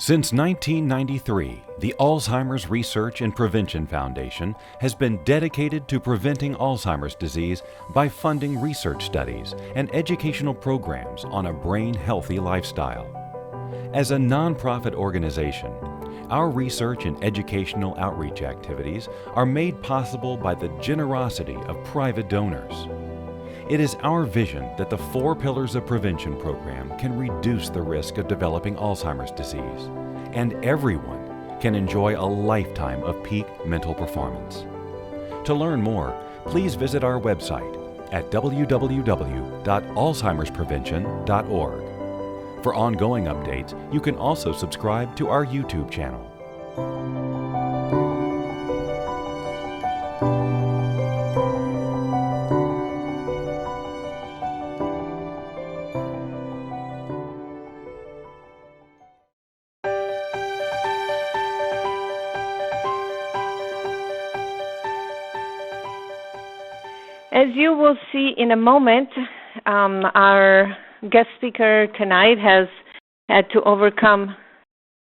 Since 1993, the Alzheimer's Research and Prevention Foundation has been dedicated to preventing Alzheimer's disease by funding research studies and educational programs on a brain-healthy lifestyle. As a nonprofit organization, our research and educational outreach activities are made possible by the generosity of private donors. It is our vision that the 4 Pillars of Prevention program can reduce the risk of developing Alzheimer's disease, and everyone can enjoy a lifetime of peak mental performance. To learn more, please visit our website at www.alzheimersprevention.org. For ongoing updates, you can also subscribe to our YouTube channel. As you will see in a moment, our guest speaker tonight has had to overcome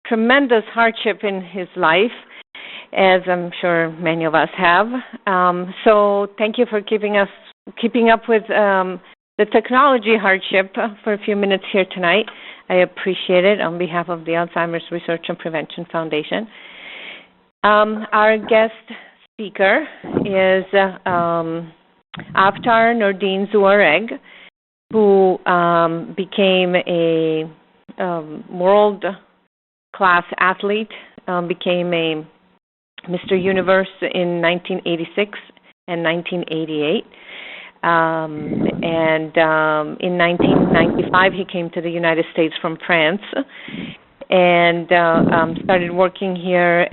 tremendous hardship in his life, as I'm sure many of us have. So thank you for keeping up with the technology hardship for a few minutes here tonight. I appreciate it on behalf of the Alzheimer's Research and Prevention Foundation. Our guest speaker is Avtar Nordine Zouareg, who became a world-class athlete, became a Mr. Universe in 1986 and 1988. In 1995, he came to the United States from France and started working here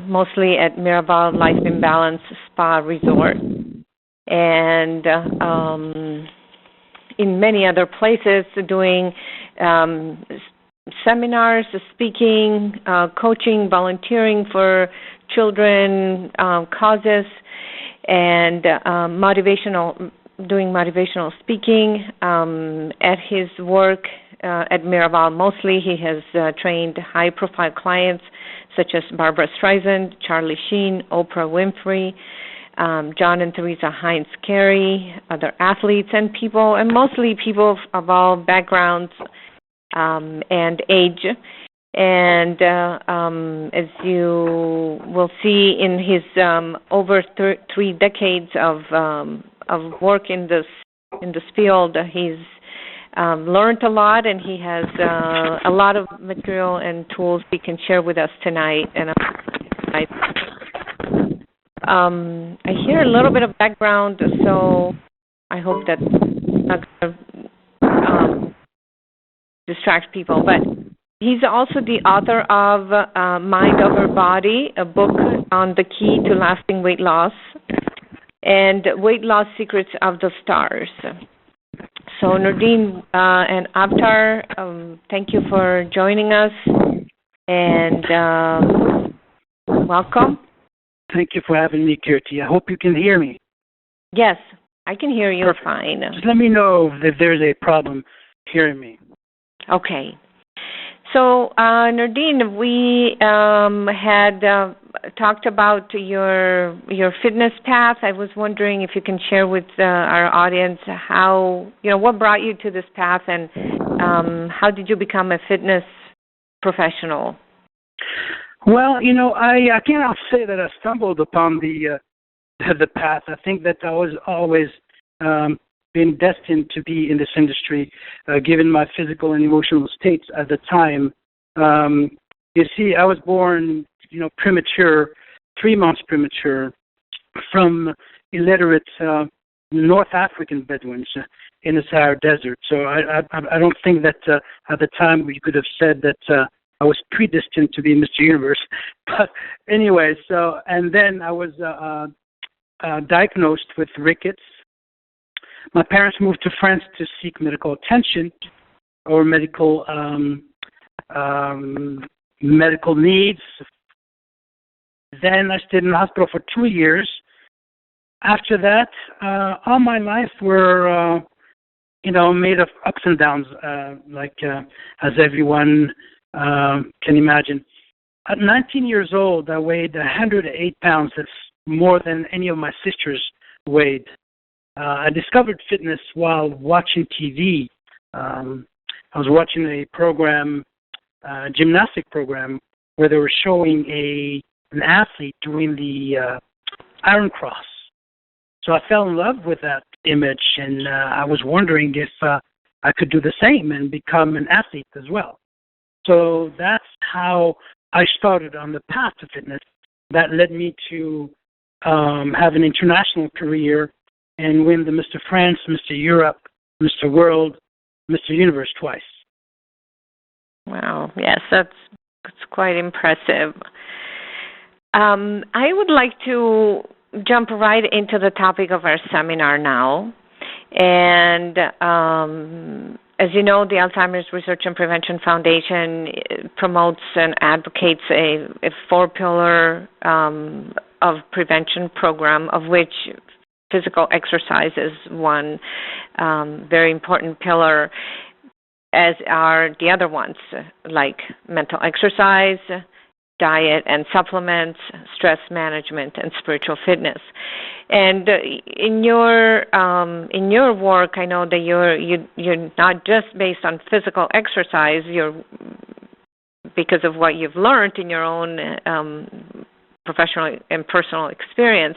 mostly at Miraval Life Imbalance Spa Resort, and in many other places doing seminars, speaking, coaching, volunteering for children causes, and doing motivational speaking. At his work at Miraval, mostly he has trained high-profile clients such as Barbara Streisand, Charlie Sheen, Oprah Winfrey, John and Teresa Heinz Carey, other athletes and mostly people of all backgrounds and age. And as you will see in his over 3 decades of work in this field, he's learned a lot, and he has a lot of material and tools he can share with us tonight. And I hear a little bit of background, so I hope that's not going to distract people. But he's also the author of Mind Over Body, a book on the key to lasting weight loss, and Weight Loss Secrets of the Stars. So Nordine and Avtar, thank you for joining us, and welcome. Thank you for having me, Kirti. I hope you can hear me. Yes, I can hear you. Perfect. Fine. Just let me know if there's a problem hearing me. Okay. So, Nordine, we had talked about your fitness path. I was wondering if you can share with our audience what brought you to this path, and how did you become a fitness professional? Well, I cannot say that I stumbled upon the path. I think that I was always been destined to be in this industry, given my physical and emotional states at the time. You see, I was born, premature, 3 months premature, from illiterate North African Bedouins in the Sahara Desert. So I don't think that at the time we could have said that I was predestined to be Mr. Universe. But anyway, and then I was diagnosed with rickets. My parents moved to France to seek medical attention or medical needs. Then I stayed in the hospital for 2 years. After that, all my life were, made of ups and downs, as everyone can imagine. At 19 years old, I weighed 108 pounds. That's more than any of my sisters weighed. I discovered fitness while watching TV. I was watching a program, gymnastic program, where they were showing an athlete doing the Iron Cross. So I fell in love with that image, and I was wondering if I could do the same and become an athlete as well. So that's how I started on the path to fitness. That led me to have an international career and win the Mr. France, Mr. Europe, Mr. World, Mr. Universe twice. Wow, yes, that's quite impressive. I would like to jump right into the topic of our seminar now. And as you know, the Alzheimer's Research and Prevention Foundation promotes and advocates a four-pillar of prevention program, of which physical exercise is one very important pillar, as are the other ones, like mental exercise, diet and supplements, stress management, and spiritual fitness. And in your work, I know that you're not just based on physical exercise. You're, because of what you've learned in your own professional and personal experience.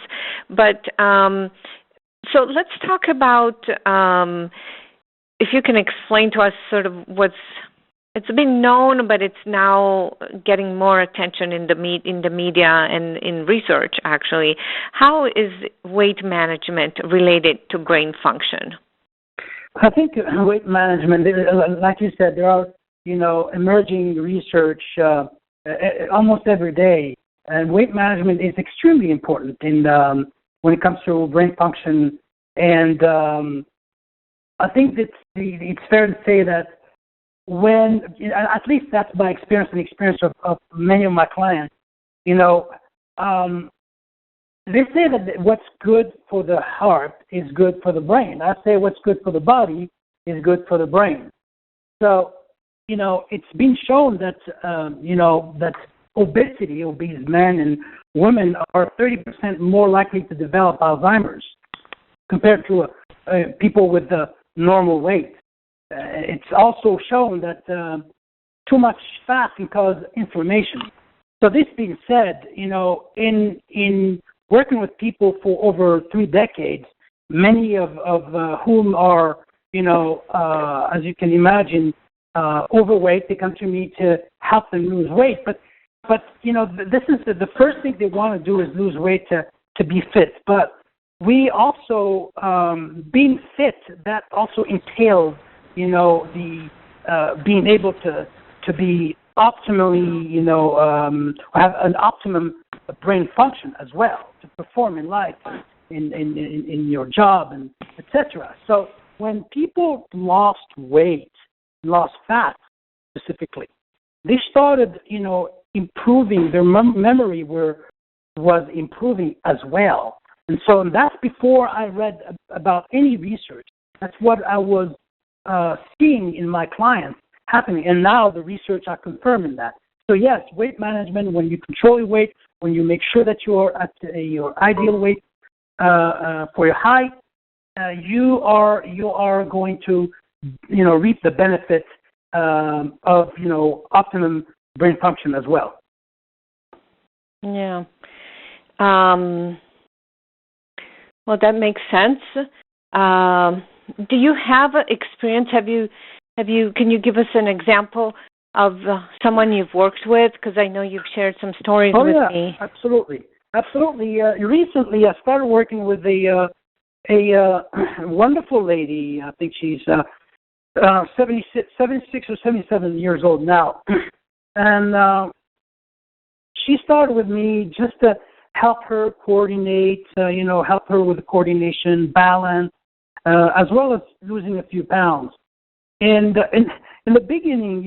But so let's talk about if you can explain to us sort of it's been known, but it's now getting more attention in the media and in research, actually. How is weight management related to brain function? I think weight management, like you said, there are, emerging research almost every day. And weight management is extremely important when it comes to brain function. And I think that it's fair to say that when, at least that's my experience and experience of many of my clients, they say that what's good for the heart is good for the brain. I say what's good for the body is good for the brain. So, it's been shown that, that obese men and women are 30% more likely to develop Alzheimer's compared to people with the normal weight. It's also shown that too much fat can cause inflammation. So this being said, in working with people for over 3 decades, many of whom are, as you can imagine, overweight, they come to me to help them lose weight. But this is the first thing they want to do is lose weight to be fit. But we also, being fit, that also entails the being able to be optimally, have an optimum brain function as well, to perform in life, in your job, and etc. So when people lost weight, lost fat specifically, they started, improving. Their memory was improving as well. And so that's before I read about any research. That's what I was seeing in my clients happening, and now the research are confirming that. So yes, weight management, when you control your weight, when you make sure that you are at your ideal weight for your height, you are going to reap the benefit of optimum brain function as well. Yeah. Well, that makes sense. Do you have experience? Can you give us an example of someone you've worked with? Because I know you've shared some stories with me. Absolutely. Recently, I started working with a wonderful lady. I think she's 76 or 77 years old now. And she started with me just to help her coordinate, help her with the coordination, balance, as well as losing a few pounds. And in the beginning,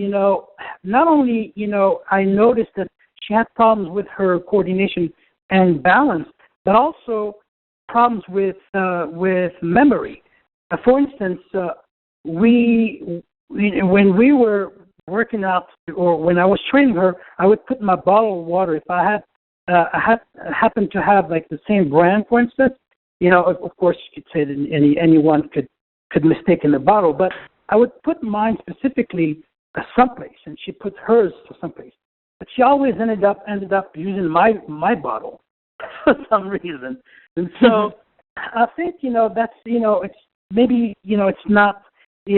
not only, I noticed that she had problems with her coordination and balance, but also problems with memory. For instance, when we were working out or when I was training her, I would put my bottle of water. If I happened to have like the same brand, for instance, of course you could say that anyone could mistake in the bottle, but I would put mine specifically someplace, and she put hers to someplace. But she always ended up using my bottle for some reason, and so I think that's it's maybe it's not to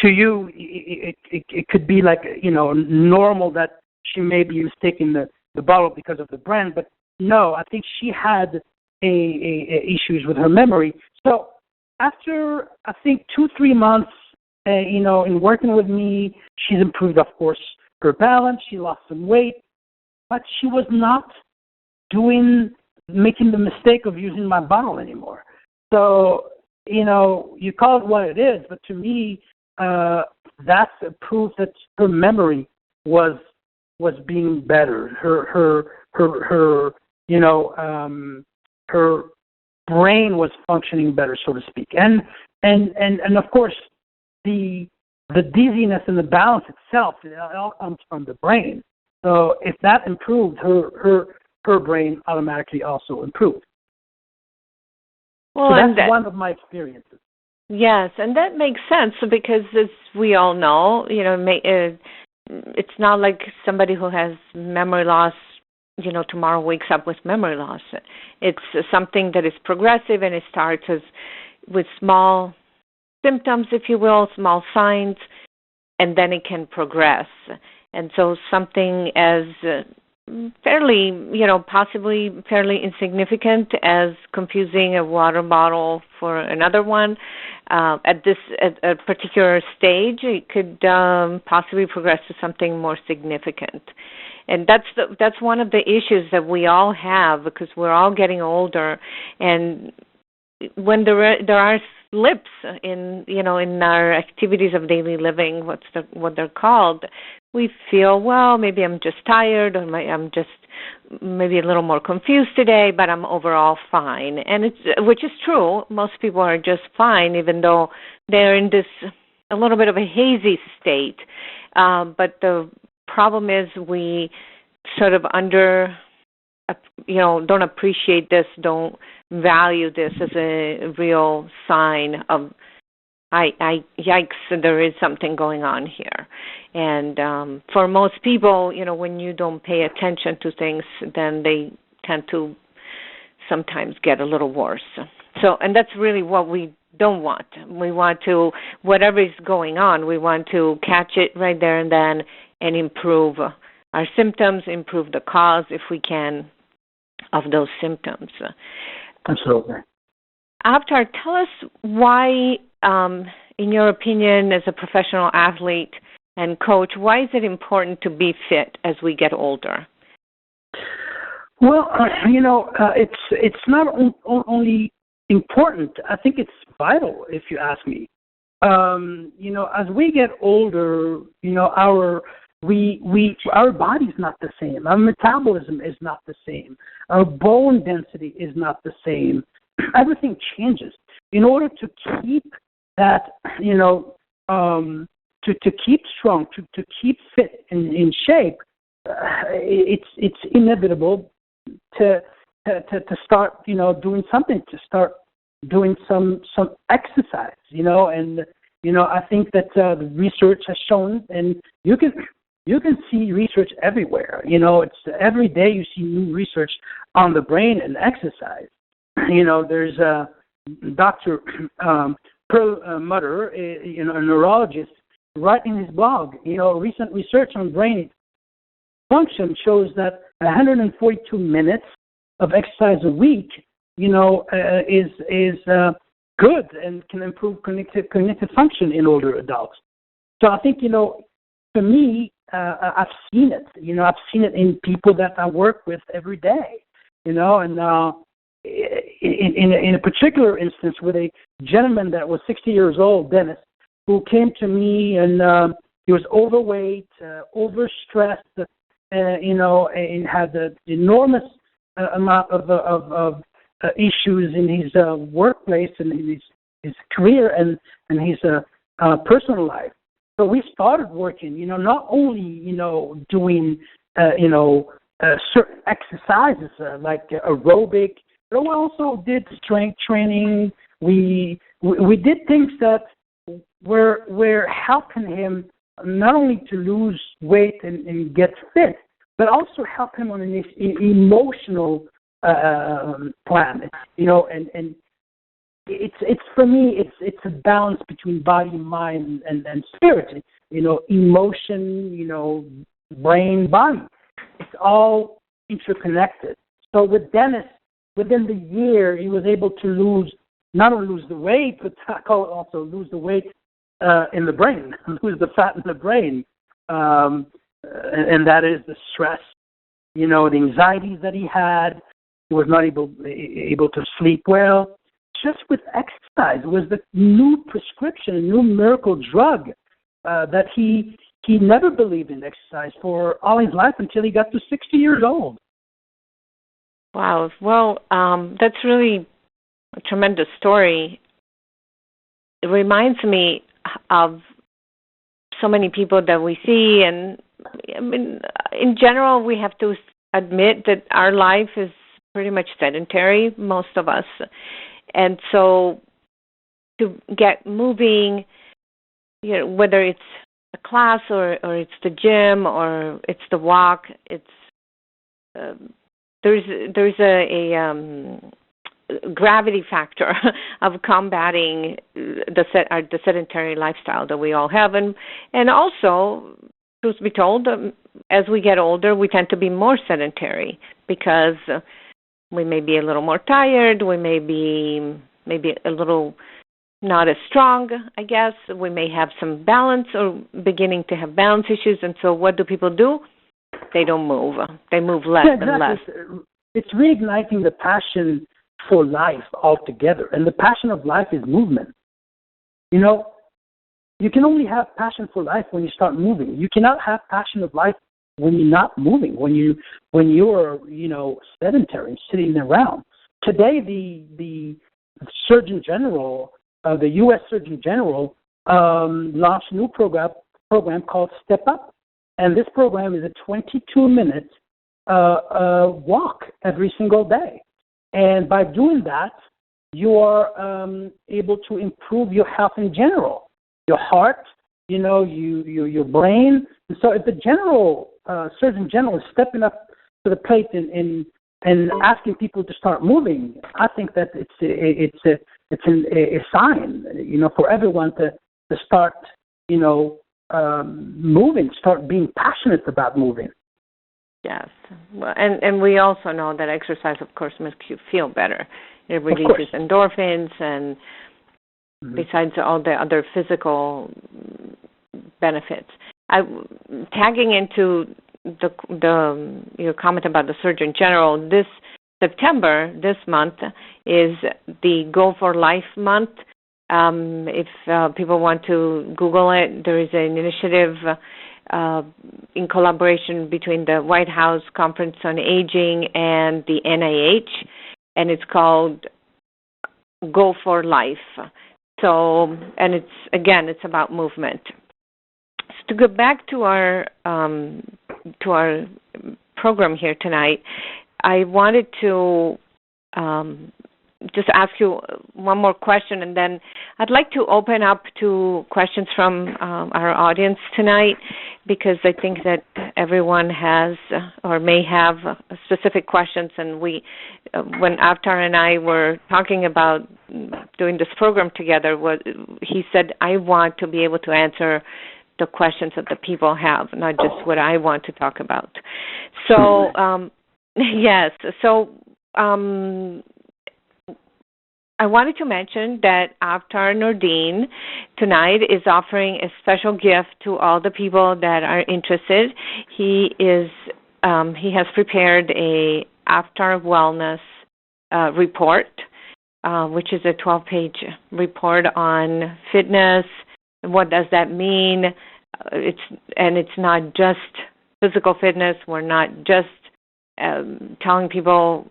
you it could be like normal that she may be mistaking the bottle because of the brand, but no, I think she had issues with her memory. So after I think 2-3 months, in working with me, she's improved, of course, her balance. She lost some weight, but she was not making the mistake of using my bottle anymore. So you call it what it is, but to me, that's a proof that her memory was being better. Her brain was functioning better, so to speak. And of course, the dizziness and the balance itself, it all comes from the brain. So if that improved, her brain automatically also improved. Well, so that's one of my experiences. Yes, and that makes sense because, as we all know, it's not like somebody who has memory loss, tomorrow wakes up with memory loss. It's something that is progressive, and it starts with small symptoms, if you will, small signs, and then it can progress. And so something as possibly fairly insignificant as confusing a water bottle for another one, at a particular stage, it could possibly progress to something more significant. And that's one of the issues that we all have because we're all getting older, and when there are slips in our activities of daily living, what they're called, we feel, well, maybe I'm just tired, or I'm just maybe a little more confused today, but I'm overall fine. And which is true. Most people are just fine, even though they're in this a little bit of a hazy state. But the problem is we sort of don't appreciate this, don't value this as a real sign of, yikes, there is something going on here. And for most people, when you don't pay attention to things, then they tend to sometimes get a little worse. So, and that's really what we don't want. We want to, whatever is going on, we want to catch it right there and then and improve our symptoms, improve the cause, if we can, of those symptoms. Absolutely. Avtar, tell us why, in your opinion, as a professional athlete and coach, why is it important to be fit as we get older? Well, it's not only important. I think it's vital, if you ask me. As we get older, our body's not the same. Our metabolism is not the same. Our bone density is not the same. Everything changes. In order to keep that, to keep strong, to keep fit in shape, it's inevitable to start, doing something, to start doing some exercise, and I think that the research has shown, and you can see research everywhere. It's every day you see new research on the brain and exercise. There's Dr. Perlmutter, a neurologist, right in his blog. Recent research on brain function shows that 142 minutes of exercise a week, is good and can improve cognitive function in older adults. So I think, for me, I've seen it. I've seen it in people that I work with every day. And in a particular instance with a gentleman that was 60 years old, Dennis, who came to me and he was overweight, overstressed, and had an enormous amount of issues in his workplace and his career and his personal life. So we started working, not only, doing, certain exercises like aerobic, but we also did strength training. We did things that were helping him not only to lose weight and get fit, but also help him on an emotional plan. And it's for me, it's a balance between body, mind, and spirit. Emotion, brain, body. It's all interconnected. So with Dennis, within the year, he was able to not only lose the weight, but also lose the weight in the brain, lose the fat in the brain, and that is the stress, the anxieties that he had. He was not able to sleep well. Just with exercise, it was the new prescription, a new miracle drug that he never believed in exercise for all his life until he got to 60 years old. Wow. Well, that's really a tremendous story. It reminds me of so many people that we see, and I mean, in general, we have to admit that our life is pretty much sedentary, most of us. And so to get moving, whether it's a class or it's the gym or it's the walk, it's there's a gravity factor of combating the sedentary lifestyle that we all have, and also, truth be told, as we get older, we tend to be more sedentary because we may be a little more tired. We may be maybe a little not as strong, I guess. We may have some balance or beginning to have balance issues. And so what do people do? They don't move. They move less and less. It's reigniting the passion for life altogether. And the passion of life is movement. You can only have passion for life when you start moving. You cannot have passion of life when you're not moving, when you're sedentary, sitting around. Today, the Surgeon General, the U.S. Surgeon General, launched a new program called Step Up, and this program is a 22-minute walk every single day. And by doing that, you are able to improve your health in general, your heart, your brain. And so if the Surgeon General is stepping up to the plate and asking people to start moving, I think that it's a sign, for everyone to start, moving, start being passionate about moving. Yes, well, and we also know that exercise, of course, makes you feel better. It releases endorphins, and besides all the other physical benefits. Tagging into your comment about the Surgeon General, this September, this month, is the Go for Life month. If people want to Google it, there is an initiative in collaboration between the White House Conference on Aging and the NIH, and it's called Go for Life. So, and it's about movement. So to go back to our program here tonight, I wanted to just ask you one more question, and then I'd like to open up to questions from our audience tonight, because I think that everyone has or may have specific questions. And when Avtar and I were talking about doing this program together, he said, I want to be able to answer the questions that the people have, not just what I want to talk about. So, yes. So, I wanted to mention that Avtar Nordine tonight is offering a special gift to all the people that are interested. He has prepared a Avtar Wellness report, which is a 12-page report on fitness. What does that mean? It's not just physical fitness. We're not just telling people,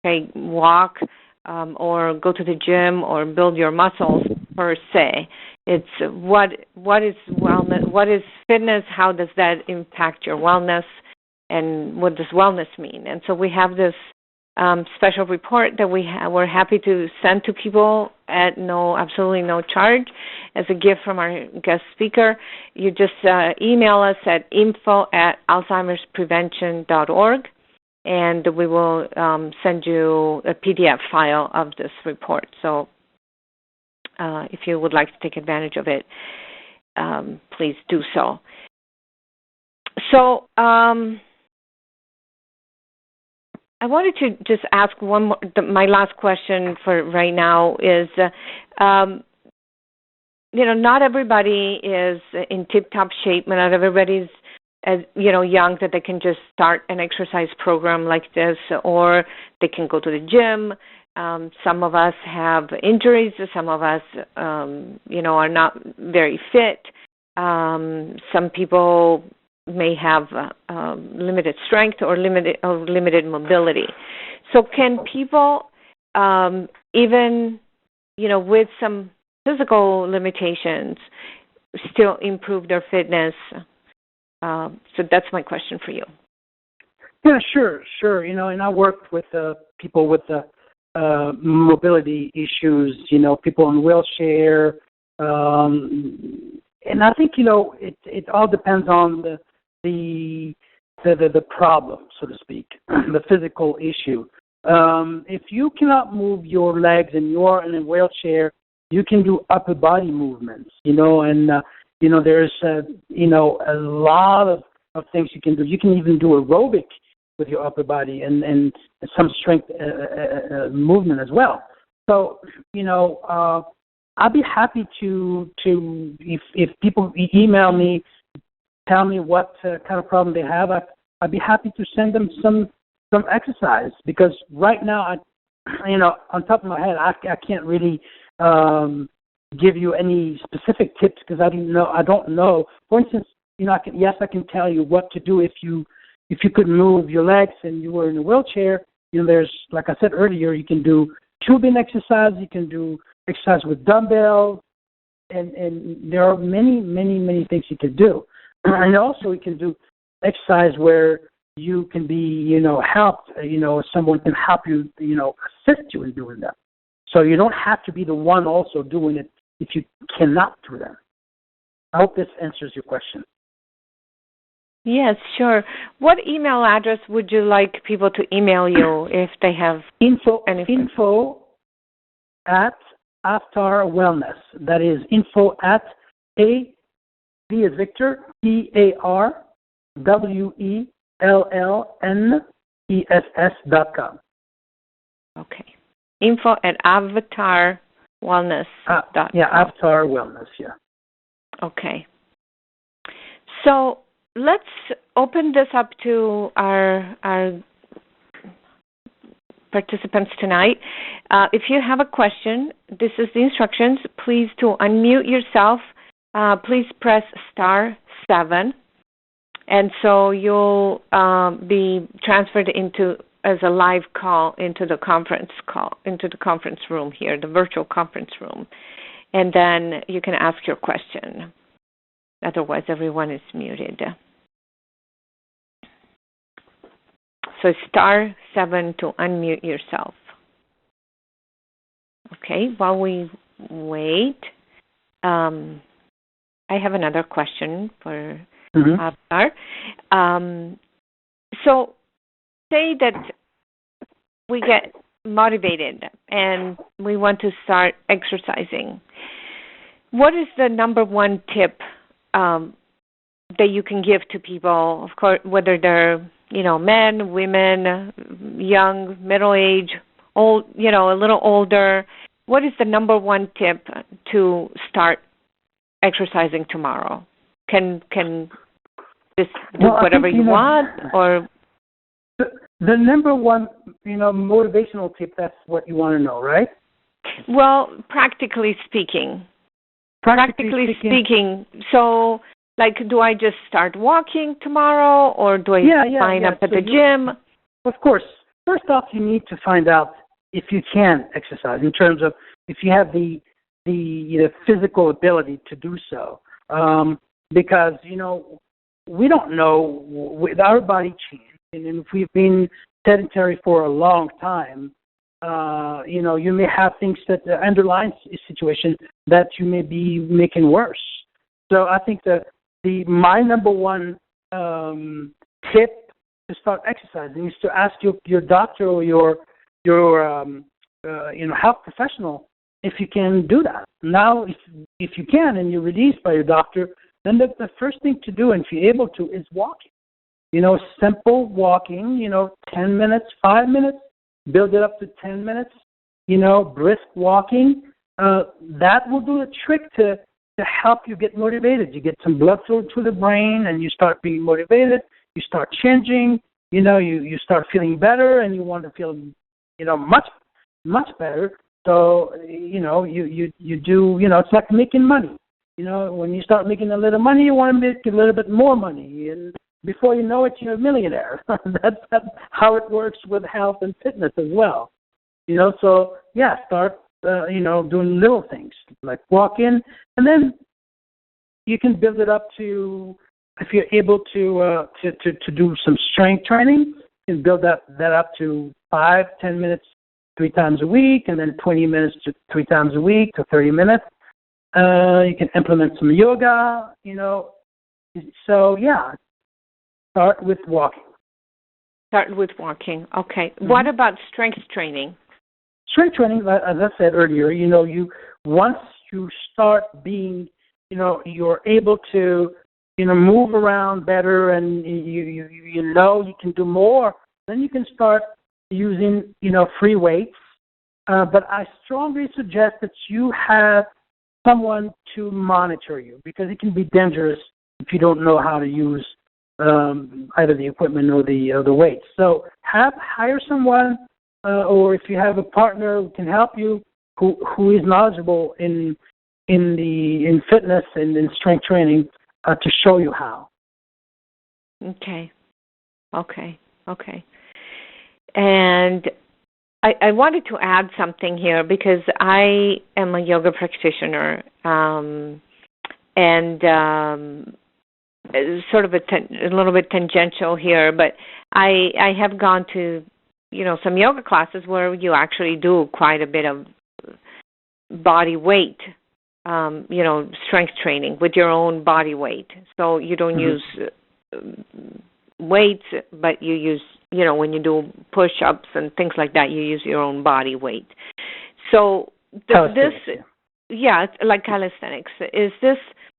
okay, walk or go to the gym or build your muscles. per se. It's what is wellness, what is fitness, how does that impact your wellness, and what does wellness mean? And so we have this special report that we're happy to send to people at absolutely no charge as a gift from our guest speaker. You just email us at info@alzheimersprevention.org, and we will send you a PDF file of this report. So if you would like to take advantage of it, please do so. So I wanted to just ask one more. My last question for right now is, not everybody is in tip-top shape. Not everybody's young that they can just start an exercise program like this, or they can go to the gym. Some of us have injuries. Some of us, are not very fit. Some people may have limited strength or limited mobility. So can people, even, with some physical limitations, still improve their fitness? So that's my question for you. Yeah, sure. And I worked with people with mobility issues, people in wheelchair, and I think, it all depends on the problem, so to speak, the physical issue. If you cannot move your legs and you are in a wheelchair, you can do upper body movements, and there's a lot of things you can do. You can even do aerobic with your upper body and some strength movement as well. So, I'll be happy to if people email me, tell me what kind of problem they have, I'd be happy to send them some exercise, because right now, on top of my head, I can't really give you any specific tips, because I don't know. For instance, I can tell you what to do if you could move your legs and you were in a wheelchair. There's, like I said earlier, you can do tubing exercise, you can do exercise with dumbbells, and there are many, many, many things you can do. And also you can do exercise where you can be, helped, someone can help you, assist you in doing that. So you don't have to be the one also doing it if you cannot do that. I hope this answers your question. Yes, sure. What email address would you like people to email you if they have info anything? @Avtar Wellness. That is info @ V as Victor, TARWELLNESS.com. Okay. info@avtarwellness.com. Yeah, Avtar Wellness, yeah. Okay. So let's open this up to our participants tonight. If you have a question, this is the instructions. Please to unmute yourself. Please press *7, and so you'll be transferred as a live call into the conference room here, the virtual conference room, and then you can ask your question. Otherwise, everyone is muted. So *7 to unmute yourself. Okay. While we wait. I have another question for Avtar. So say that we get motivated and we want to start exercising. What is the number one tip that you can give to people, of course, whether they're, men, women, young, middle age, old, a little older? What is the number one tip to start exercising tomorrow? Can just do whatever you want, or the number one, motivational tip? That's what you want to know, right? Well, practically speaking. So, do I just start walking tomorrow, or do I sign up at the gym? Of course. First off, you need to find out if you can exercise, in terms of if you have the the physical ability to do so. Because, we don't know with our body change, and if we've been sedentary for a long time, you may have things that the underlying situation that you may be making worse. So I think that my number one tip to start exercising is to ask your doctor or your health professional if you can do that. Now, if you can and you're released by your doctor, then the first thing to do, and if you're able to, is walking. Simple walking, 10 minutes, 5 minutes, build it up to 10 minutes, brisk walking. That will do the trick to help you get motivated. You get some blood flow to the brain and you start being motivated. You start changing, you start feeling better and you want to feel, much, much better. So, you do, it's like making money. When you start making a little money, you want to make a little bit more money. And before you know it, you're a millionaire. That's how it works with health and fitness as well. So, start, doing little things like walking. And then you can build it up to, if you're able to do some strength training, you can build that up to 5-10 minutes 3 times a week, and then 20 minutes to 3 times a week to 30 minutes. You can implement some yoga, So, start with walking. Start with walking. Okay. Mm-hmm. What about strength training? Strength training, as I said earlier, once you start being, you're able to, move around better, and you can do more, then you can start using, free weights. But I strongly suggest that you have someone to monitor you, because it can be dangerous if you don't know how to use either the equipment or the weights. So hire someone, or if you have a partner who can help you, who is knowledgeable in fitness and in strength training, to show you how. Okay. And I wanted to add something here, because I am a yoga practitioner, and sort of a little bit tangential here, but I have gone to, some yoga classes where you actually do quite a bit of body weight, strength training with your own body weight. So you don't use weights, but you use, when you do push-ups and things like that, you use your own body weight. So it's like calisthenics. Is this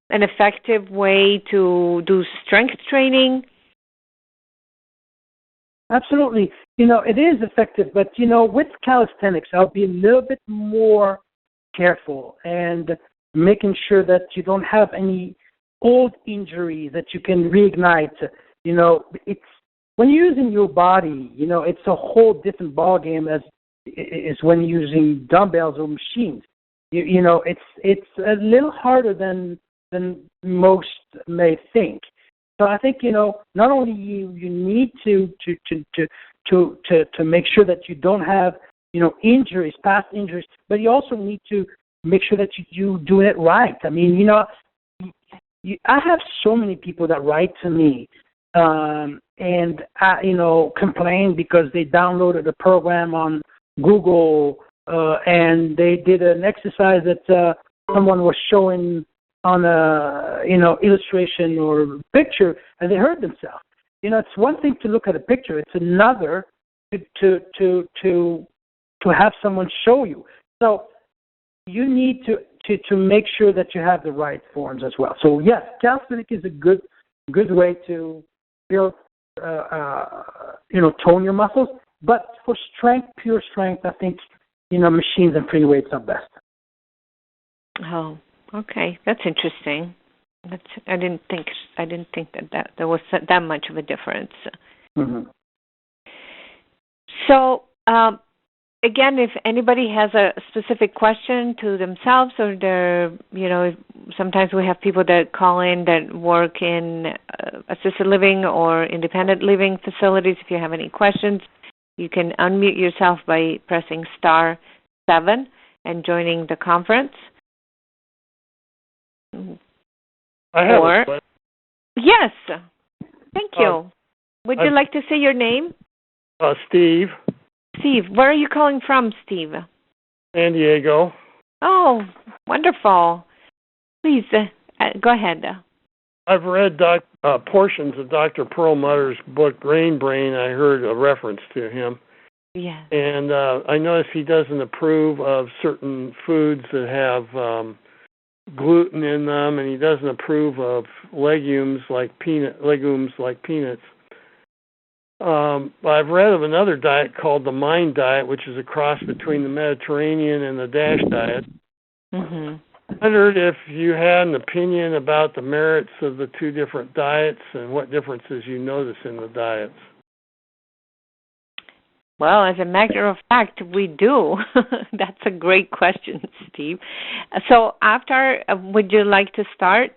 an effective way to do strength training? Absolutely. It is effective, but, with calisthenics, I'll be a little bit more careful and making sure that you don't have any old injuries that you can reignite. It's when you're using your body, it's a whole different ballgame as is when you're using dumbbells or machines. It's a little harder than most may think. So I think not only you need to make sure that you don't have injuries, past injuries, but you also need to make sure that you doing it right. I mean, I have so many people that write to me and complain because they downloaded a program on Google and they did an exercise that someone was showing on a illustration or picture, and they hurt themselves. It's one thing to look at a picture; it's another to have someone show you. So you need to make sure that you have the right forms as well. So yes, calisthenics is a good way to build tone your muscles. But for strength, pure strength, I think machines and free weights are best. Oh. Okay, that's interesting. I didn't think that there was that much of a difference. Mm-hmm. So, again, if anybody has a specific question to themselves, or sometimes we have people that call in that work in assisted living or independent living facilities. If you have any questions, you can unmute yourself by pressing *7 and joining the conference. I have Or, a question. yes. Thank you. Would you like to say your name? Steve. Steve. Where are you calling from, Steve? San Diego. Oh, wonderful. Please, go ahead. I've read portions of Dr. Perlmutter's book, Grain Brain. I heard a reference to him. Yeah. And I noticed he doesn't approve of certain foods that have gluten in them, and he doesn't approve of legumes like peanuts. I've read of another diet called the Mind Diet, which is a cross between the Mediterranean and the DASH diet. Mm-hmm. I wondered if you had an opinion about the merits of the two different diets and what differences you notice in the diets. Well, as a matter of fact, we do. That's a great question, Steve. So, Avtar, would you like to start?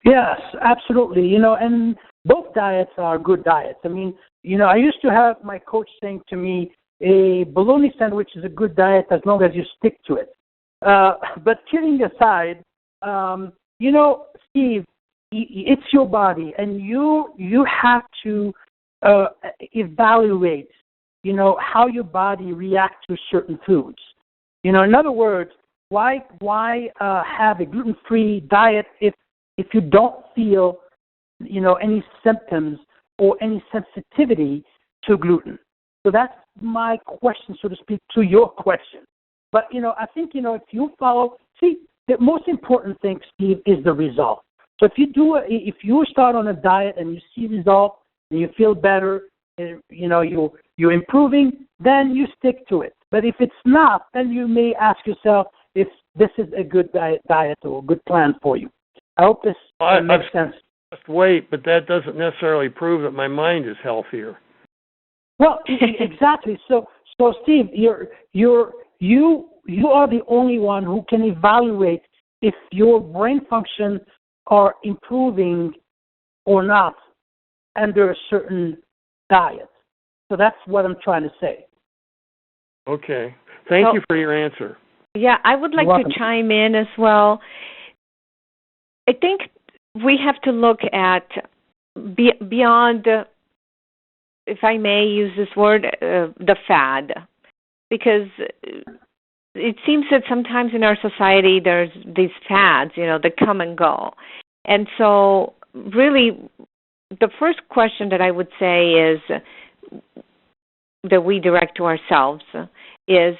Yes, absolutely. And both diets are good diets. I mean, I used to have my coach saying to me, a bologna sandwich is a good diet as long as you stick to it. But kidding aside, Steve, it's your body, and you have to evaluate, how your body reacts to certain foods. In other words, why have a gluten-free diet if you don't feel, any symptoms or any sensitivity to gluten? So that's my question, so to speak, to your question. But, I think, if you follow, the most important thing, Steve, is the result. So if you start on a diet and you see results and you feel better, and, you're improving, then you stick to it. But if it's not, then you may ask yourself if this is a good diet or a good plan for you. I hope this makes sense. Just wait, but that doesn't necessarily prove that my mind is healthier. Well, exactly. So Steve, you are the only one who can evaluate if your brain function are improving or not under a certain diet. So that's what I'm trying to say. Okay. Thank you for your answer. Yeah, I would like to chime in as well. I think we have to look at beyond, if I may use this word, the fad, because it seems that sometimes in our society there's these fads, that come and go. And so really the first question that I would say is that we direct to ourselves is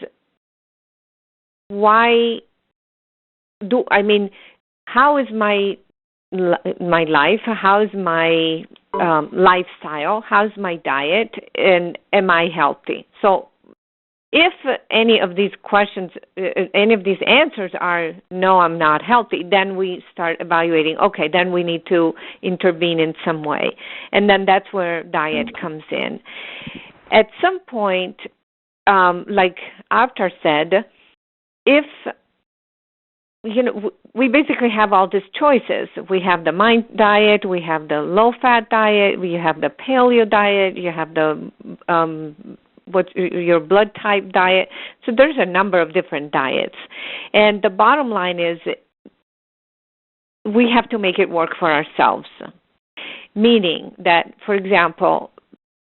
how is my life, how is my lifestyle, how's my diet, and am I healthy? So if any of these questions, any of these answers are no, I'm not healthy, then we start evaluating, okay, then we need to intervene in some way. And then that's where diet comes in. At some point, like Avtar said, if, we basically have all these choices. We have the Mind diet, we have the low-fat diet, we have the paleo diet, you have the your blood type diet. So there's a number of different diets. And the bottom line is we have to make it work for ourselves. Meaning that, for example,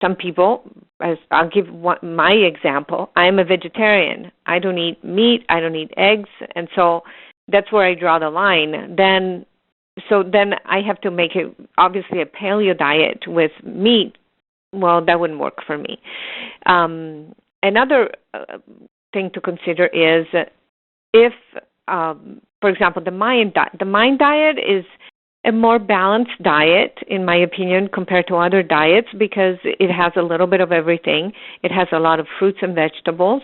some people, as I'll give my example, I'm a vegetarian. I don't eat meat, I don't eat eggs, and so that's where I draw the line. Then I have to make it, obviously, a paleo diet with meat. Well, that wouldn't work for me. Another thing to consider is if, for example, the Mind diet is a more balanced diet, in my opinion, compared to other diets because it has a little bit of everything. It has a lot of fruits and vegetables,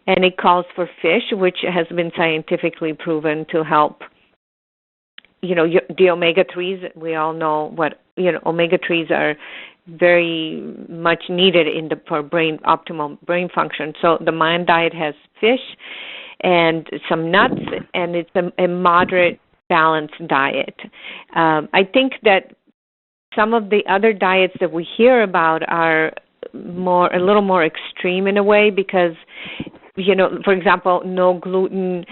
and it calls for fish, which has been scientifically proven to help. The omega-3s, we all know what, omega-3s are very much needed for optimal brain function. So the Mind diet has fish and some nuts, and it's a moderate, balanced diet. I think that some of the other diets that we hear about are a little more extreme in a way because, for example, no gluten,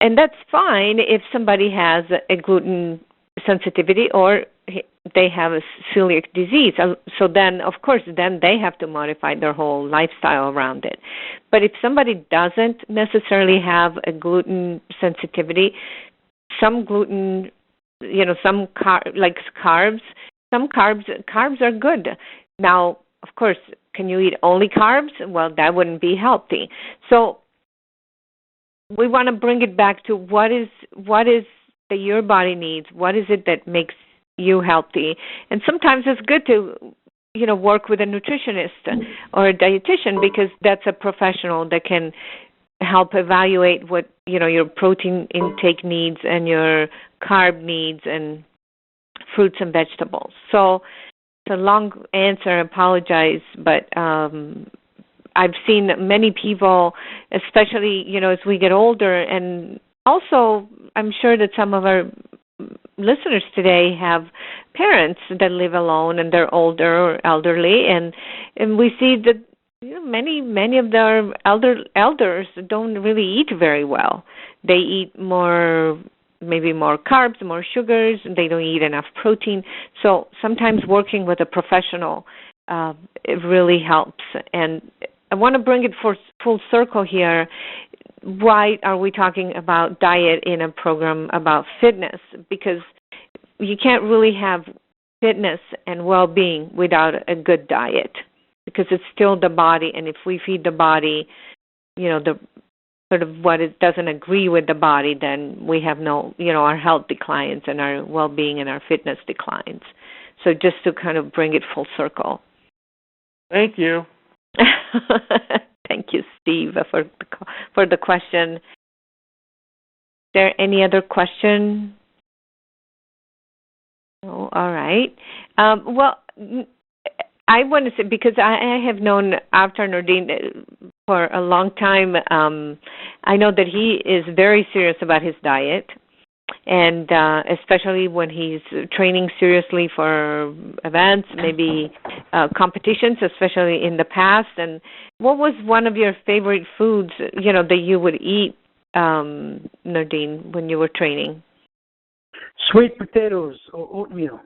and that's fine if somebody has a gluten sensitivity or they have a celiac disease. So then, of course, then they have to modify their whole lifestyle around it. But if somebody doesn't necessarily have a gluten sensitivity, some gluten, some carbs, some carbs are good. Now, of course, can you eat only carbs? Well, that wouldn't be healthy. So we want to bring it back to what is that your body needs. What is it that makes you healthy? And sometimes it's good to, work with a nutritionist or a dietitian, because that's a professional that can help evaluate what, your protein intake needs and your carb needs and fruits and vegetables. So it's a long answer. I apologize, but I've seen many people, especially, as we get older, and also I'm sure that some of our listeners today have parents that live alone and they're older or elderly, and we see that many of their elders don't really eat very well. They eat maybe more carbs, more sugars, and they don't eat enough protein. So sometimes working with a professional it really helps. And I want to bring it full circle here. Why are we talking about diet in a program about fitness? Because you can't really have fitness and well-being without a good diet, because it's still the body, and if we feed the body, the sort of what it doesn't agree with the body, then we have no, our health declines and our well-being and our fitness declines. So just to kind of bring it full circle. Thank you. Thank you, Steve, for the question. Is there any other question? Oh, all right. Well, I want to say, because I have known Avtar Nordine for a long time, I know that he is very serious about his diet, and especially when he's training seriously for events, maybe competitions, especially in the past. And what was one of your favorite foods, that you would eat, Nordine, when you were training? Sweet potatoes or oatmeal.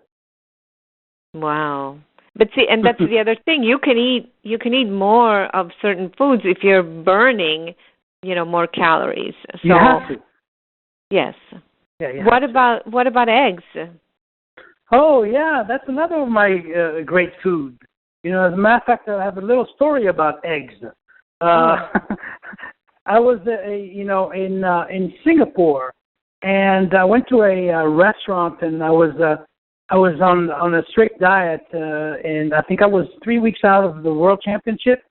Wow. But see, and that's the other thing. You can eat more of certain foods if you're burning, more calories. So, you have to. Yes. Yeah. What about eggs? Oh yeah, that's another of my great food. As a matter of fact, I have a little story about eggs. I was in Singapore, and I went to a restaurant, and I was on a strict diet, and I think I was 3 weeks out of the World Championship,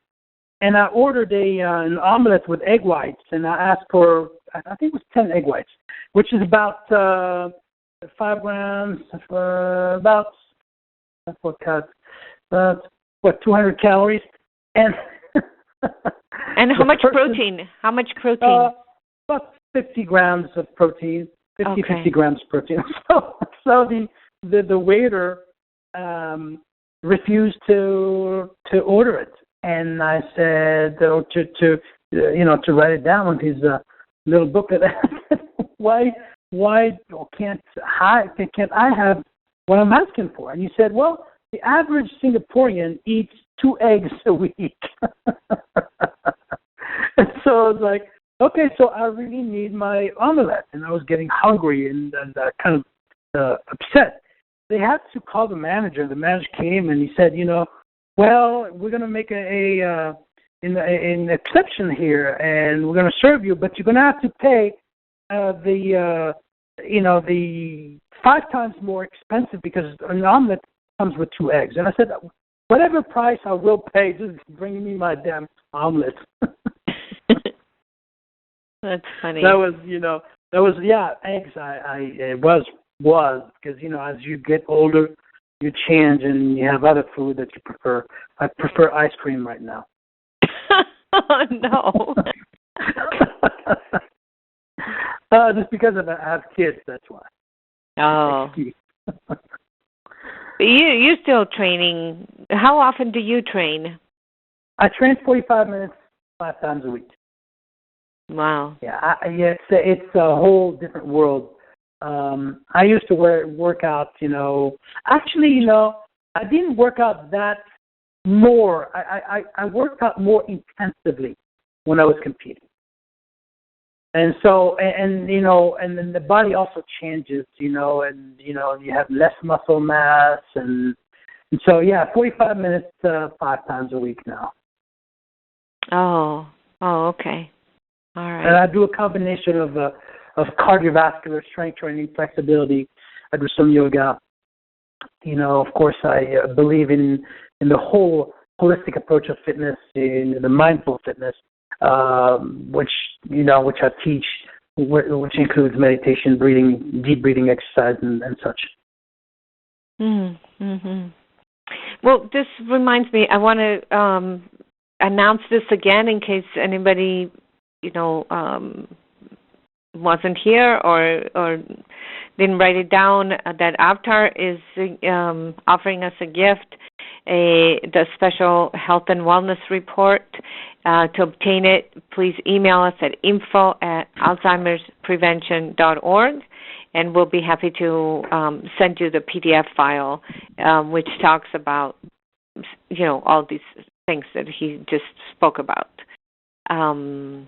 and I ordered an omelet with egg whites, and I asked for, I think it was 10 egg whites, which is about 5 grams, about 200 calories, and and how much protein? How much protein? About 50 grams of protein. 50 grams of protein. So the waiter refused to order it, and I said to write it down on his little booklet. why can't I have what I'm asking for? And he said, well, the average Singaporean eats 2 eggs a week. And so I was like, okay, so I really need my omelette, and I was getting hungry and kind of upset. They had to call the manager. The manager came and he said, well, we're going to make an exception here, and we're going to serve you, but you're going to have to pay the 5 times more expensive, because an omelet comes with 2 eggs. And I said, whatever price I will pay, just bring me my damn omelet. That's funny. That was eggs. It was because as you get older, you change and you have other food that you prefer. I prefer ice cream right now. Oh no. Just because I have kids, that's why. Oh. You're still training. How often do you train? I train 45 minutes 5 times a week. Wow. Yeah, it's a whole different world. I used to work out, actually, I didn't work out that more. I worked out more intensively when I was competing. And so, and then the body also changes, and, you have less muscle mass. And so, 45 minutes 5 times a week now. Oh, okay. All right. And I do a combination of cardiovascular strength training, flexibility. I do some yoga. Of course, I believe in the whole holistic approach of fitness, in the mindful fitness, which I teach, which includes meditation, breathing, deep breathing exercise, and such. Mm-hmm. Well, this reminds me, I want to announce this again in case anybody, wasn't here or didn't write it down, that Avtar is offering us a gift, the special health and wellness report. To obtain it, please email us at info@alzheimersprevention.org, and we'll be happy to send you the PDF file, which talks about, all these things that he just spoke about, from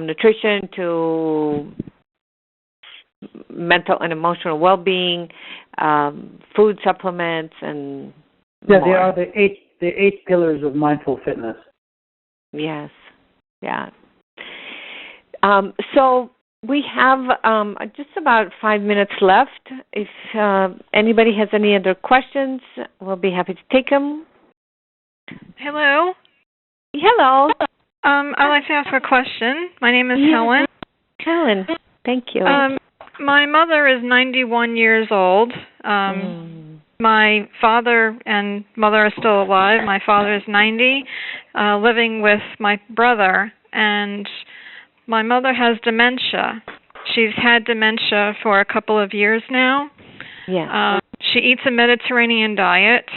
nutrition to mental and emotional well-being, food supplements, and more. They are the eight pillars of mindful fitness. Yes, yeah. So we have just about 5 minutes left. If anybody has any other questions, we'll be happy to take them. Hello. Hello. I'd like to ask a question. My name is Helen. Helen, thank you. My mother is 91 years old. My father and mother are still alive. My father is 90, living with my brother, and my mother has dementia. She's had dementia for a couple of years now. Yeah. She eats a Mediterranean diet.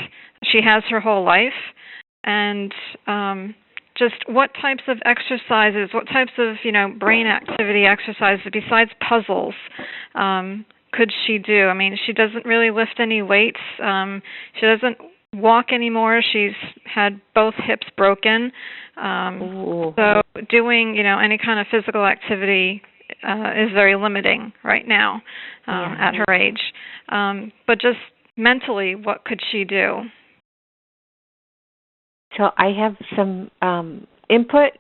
She has her whole life. And just what types of exercises, what types of, brain activity exercises besides puzzles could she do? I mean, she doesn't really lift any weights. She doesn't walk anymore. She's had both hips broken. So doing, any kind of physical activity is very limiting right now at her age. But just mentally, what could she do? So I have some input,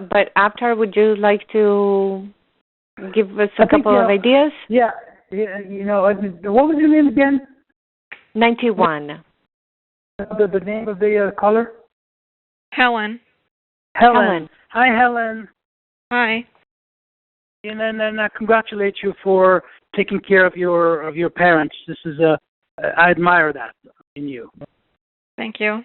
but Avtar, would you like to give us a couple of ideas? Yeah. What was your name again? 91. The name of the caller? Helen. Helen. Hi, Helen. Hi. And I congratulate you for taking care of your parents. This is I admire that in you. Thank you.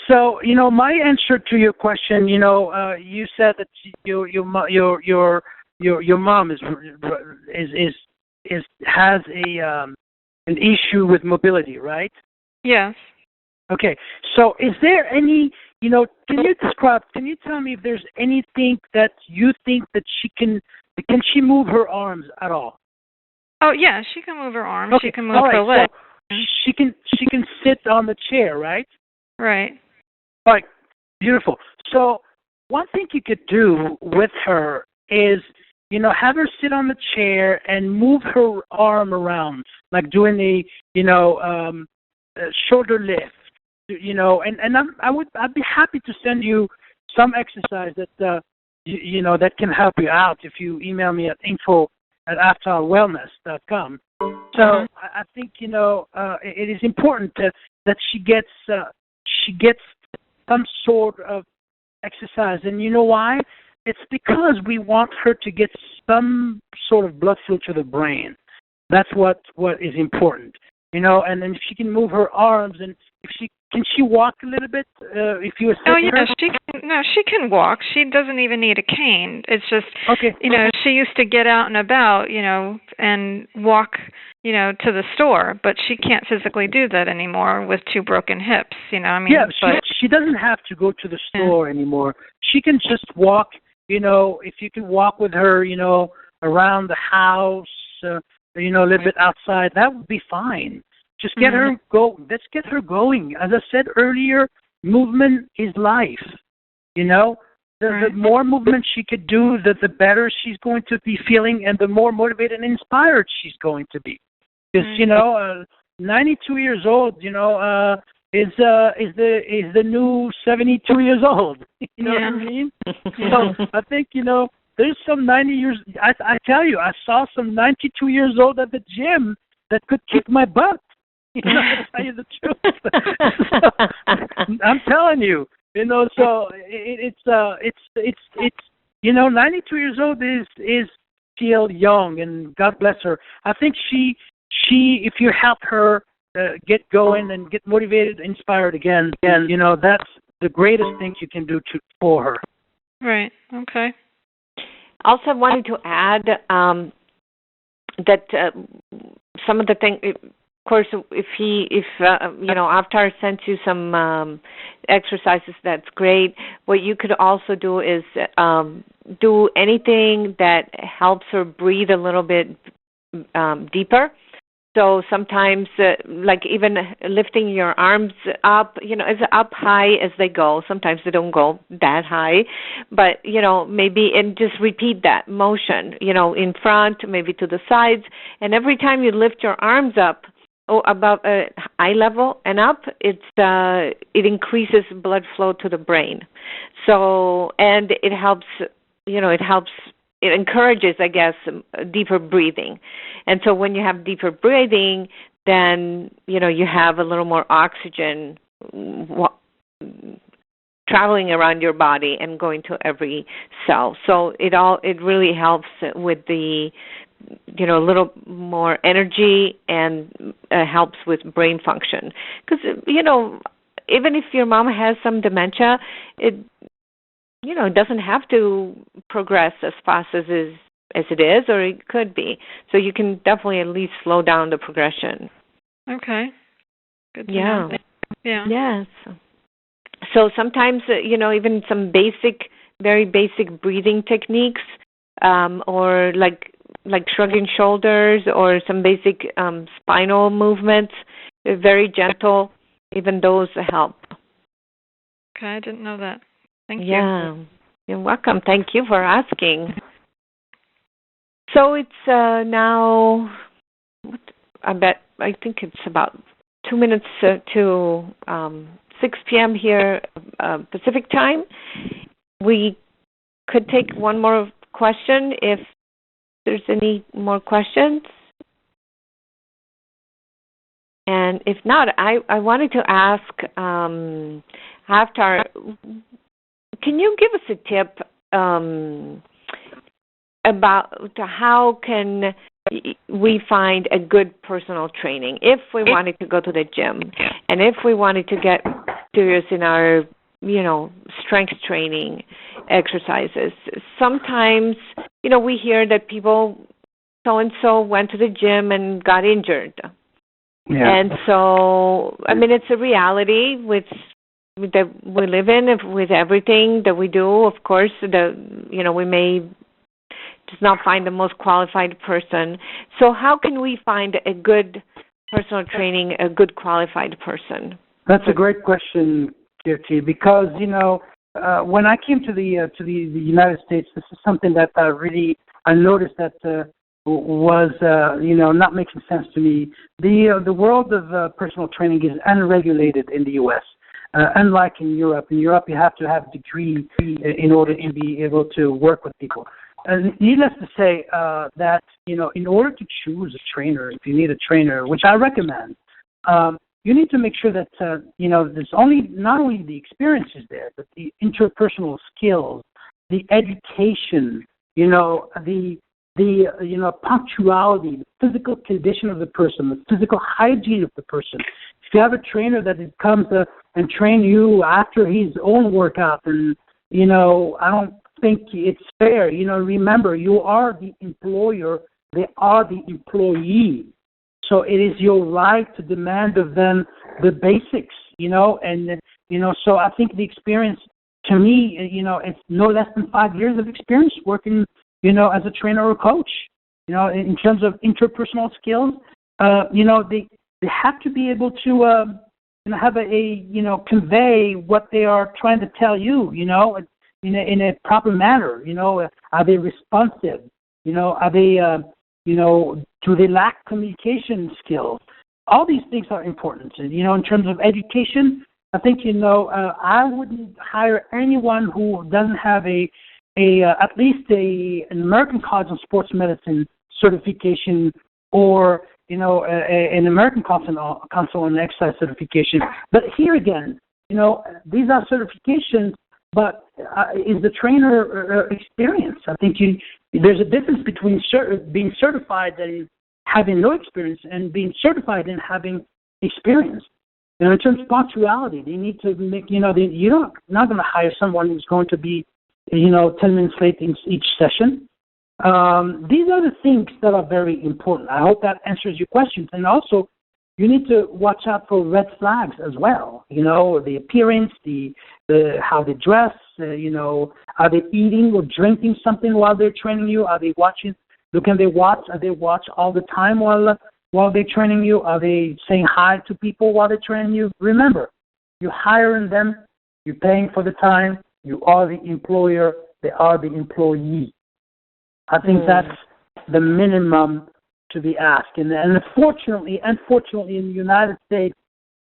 So, my answer to your question, you said that your mom has an issue with mobility, right? Yes. Okay. So, is there any, can you tell me if there's anything that you think that can she move her arms at all? Oh, yeah, she can move her arms. Okay. She can move her legs. So she can sit on the chair, right? Right. All right, beautiful. So one thing you could do with her is, have her sit on the chair and move her arm around, like doing a shoulder lift, and I'd be happy to send you some exercise that that can help you out if you email me at info@avtarwellness.com. So I think it is important that she gets some sort of exercise. And you know why? It's because we want her to get some sort of blood flow to the brain. That's what is important. And then if she can move her arms, and if she walk a little bit, if you assist her? She can walk. She doesn't even need a cane. It's just, okay. She used to get out and about, and walk, to the store, but she can't physically do that anymore with 2 broken hips, Yeah, she doesn't have to go to the store anymore. She can just walk if you can walk with her, around the house, a little bit outside, that would be fine. Just get her go. Let's get her going. As I said earlier, movement is life. The more movement she could do, the better she's going to be feeling, and the more motivated and inspired she's going to be. Because 92 years old, is the new 72 years old. You know what I mean? So I think there's some 90 years. I tell you, I saw some 92 years old at the gym that could kick my butt. To tell you the truth. So, I'm telling you, So it's 92 years old is still young, and God bless her. I think she if you help her get going and get motivated, inspired again, that's the greatest thing you can do for her. Right. Okay. Also, wanted to add that some of the things. Of course, if Avtar sent you some exercises, that's great. What you could also do is do anything that helps her breathe a little bit deeper. So sometimes, like even lifting your arms up, as up high as they go. Sometimes they don't go that high, but maybe and just repeat that motion. In front, maybe to the sides, and every time you lift your arms up. Above eye level and up, it increases blood flow to the brain. So, and it helps, it encourages, I guess, deeper breathing. And so when you have deeper breathing, then, you have a little more oxygen traveling around your body and going to every cell. So it really helps with the a little more energy and helps with brain function. Because, even if your mom has some dementia, it doesn't have to progress as fast as it is, or it could be. So you can definitely at least slow down the progression. Okay. Good to know. Yeah. Yes. So sometimes, even some very basic breathing techniques, or like shrugging shoulders or some basic spinal movements, very gentle, even those help. Okay, I didn't know that. Thank you. Yeah, you're welcome. Thank you for asking. So it's now, I think it's about 2 minutes to 6 p.m. here, Pacific time. We could take one more question if there's any more questions. And if not, I wanted to ask Avtar, can you give us a tip about how can we find a good personal training if we wanted to go to the gym and if we wanted to get serious in our strength training exercises? Sometimes, we hear that people so-and-so went to the gym and got injured. Yeah. And so, it's a reality that we live in with everything that we do. Of course, we may just not find the most qualified person. So how can we find a good personal training, a good qualified person? That's a great question, Kirti, because, when I came to the United States, this is something that I noticed that was not making sense to me. The world of personal training is unregulated in the U.S. Unlike in Europe. In Europe, you have to have a degree in order to be able to work with people. Needless to say, that in order to choose a trainer, if you need a trainer, which I recommend, you need to make sure that there's not only the experiences there, but the interpersonal skills, the education, the punctuality, the physical condition of the person, the physical hygiene of the person. If you have a trainer that comes and train you after his own workout, and I don't think it's fair. Remember, you are the employer; they are the employee. So it is your right to demand of them the basics, and so I think the experience to me, it's no less than 5 years of experience working, as a trainer or coach. In terms of interpersonal skills, they have to be able to, have convey what they are trying to tell you, in a proper manner. Are they responsive? Are they, do they lack communication skills? All these things are important. In terms of education, I think, I wouldn't hire anyone who doesn't have at least an American College of Sports Medicine certification, or, an American Council on Exercise certification. But here again, these are certifications, but is the trainer experience? I think there's a difference between being certified and having no experience and being certified and having experience. In terms of punctuality, they need to make, you're not going to hire someone who's going to be, 10 minutes late in each session. These are the things that are very important. I hope that answers your questions. And also, you need to watch out for red flags as well. The appearance, the how they dress. Are they eating or drinking something while they're training you? Are they watching? Look at their watch. Are they watch all the time while they're training you? Are they saying hi to people while they're training you? Remember, you're hiring them. You're paying for the time. You are the employer. They are the employee. I think that's the minimum to be asked. And unfortunately, in the United States,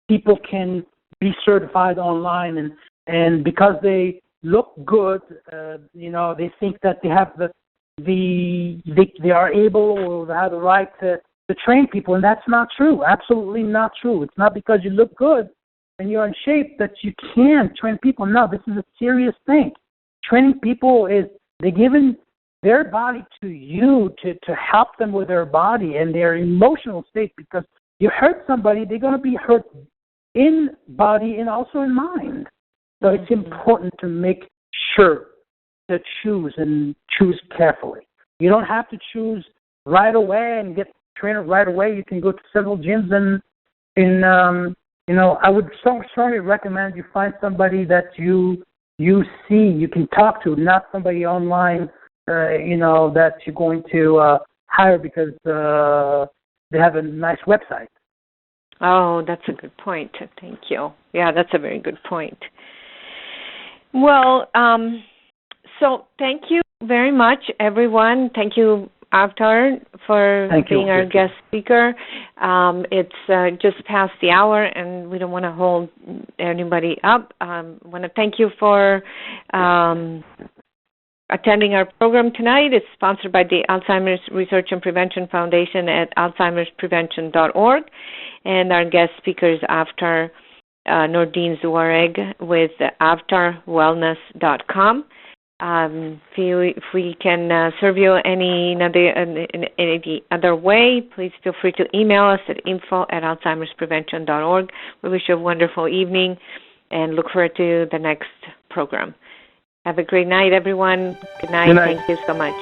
people can be certified online, and because they look good, they think that they have they are able or they have the right to train people, and that's not true. Absolutely not true. It's not because you look good and you're in shape that you can't train people. No, this is a serious thing. Training people is they're giving their body to you to help them with their body and their emotional state, because you hurt somebody, they're going to be hurt in body and also in mind. So it's important to make sure to choose carefully. You don't have to choose right away and get trainer right away. You can go to several gyms and I would so strongly recommend you find somebody that you see, you can talk to, not somebody online, that you're going to hire because they have a nice website. Oh, that's a good point. Thank you. Yeah, that's a very good point. Well, so thank you very much, everyone. Thank you, Avtar, for being our guest speaker. It's just past the hour, and we don't want to hold anybody up. I want to thank you for attending our program tonight. It's sponsored by the Alzheimer's Research and Prevention Foundation at alzheimersprevention.org, and our guest speaker is Avtar Nordine Zouareg with avtarwellness.com. If we can serve you any other way, please feel free to email us at info@alzheimersprevention.org. We wish you a wonderful evening and look forward to the next program. Have a great night, everyone. Good night. Thank you so much.